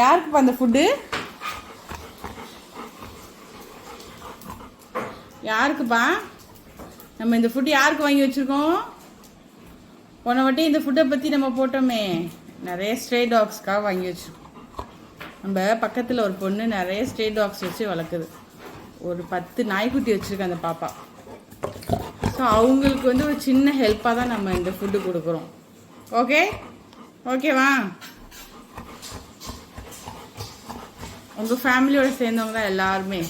யாருக்குப்பா அந்த ஃபுட்டு? யாருக்குப்பா? நம்ம இந்த ஃபுட்டு யாருக்கு வாங்கி வச்சுருக்கோம்? போன வாட்டி இந்த ஃபுட்டை பற்றி நம்ம போட்டோமே, நிறைய ஸ்ட்ரே டாக்ஸ்க்காக வாங்கி வச்சுருக்கோம். நம்ம பக்கத்தில் ஒரு பொண்ணு நிறைய ஸ்ட்ரே டாக்ஸ் வச்சு வளர்க்குது. ஒரு 10 நாய்க்குட்டி வச்சுருக்கு அந்த பாப்பா. ஸோ அவங்களுக்கு வந்து ஒரு சின்ன ஹெல்ப்பாக தான் நம்ம இந்த ஃபுட்டு கொடுக்குறோம். ஓகேவா? உங்கள் ஃபேமிலியோட சேர்ந்தவங்க தான் எல்லாருமே.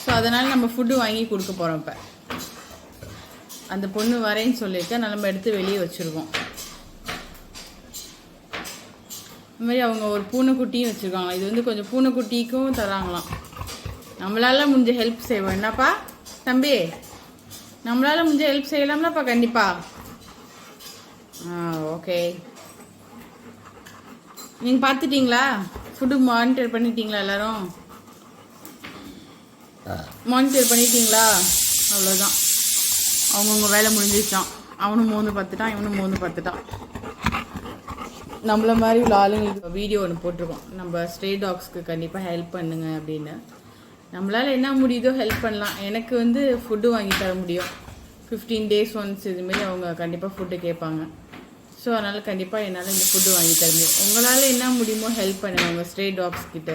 ஸோ அதனால் நம்ம ஃபுட்டு வாங்கி கொடுக்க போகிறோம். இப்போ அந்த பொண்ணு வரேன்னு சொல்லிட்டு நம்ம எடுத்து வெளியே வச்சுருக்கோம். இந்த மாதிரி அவங்க ஒரு பூனைக்குட்டியும் வச்சுருக்காங்க. இது வந்து கொஞ்சம் பூனைக்குட்டிக்கும் தராங்களாம். நம்மளால் முடிஞ்ச ஹெல்ப் செய்வோம். என்னப்பா தம்பி, நம்மளால் முடிஞ்ச ஹெல்ப் செய்யலாம்லப்பா கண்டிப்பாக. ஓகே. நீங்கள் பார்த்துட்டிங்களா? ஃபுட்டு மானிட்டர் பண்ணிட்டீங்களா? எல்லோரும் மானிட்டர் பண்ணிட்டீங்களா? அவ்வளோதான், அவங்கவுங்க வேலை முடிஞ்சிச்சான். அவனும் மோந்து பார்த்துட்டான், இவனும் மோந்து பார்த்துட்டான். நம்மள மாதிரி உள்ள ஆளுங்களுக்கு வீடியோ ஒன்று போட்டிருக்கோம். நம்ம ஸ்ட்ரே டாக்ஸ்க்கு கண்டிப்பாக ஹெல்ப் பண்ணுங்க அப்படின்னு. நம்மளால் என்ன முடியுதோ ஹெல்ப் பண்ணலாம். எனக்கு வந்து ஃபுட்டு வாங்கி தர முடியும். 15 days ஒன்ஸ் இதுமாரி அவங்க கண்டிப்பாக ஃபுட்டு கேட்பாங்க. ஸோ அதனால் கண்டிப்பாக என்னால் இந்த ஃபுட்டு வாங்கி தர முடியும். உங்களால் என்ன முடியுமோ ஹெல்ப் பண்ணுங்க உங்கள் ஸ்ட்ரே டாக்ஸ் கிட்ட.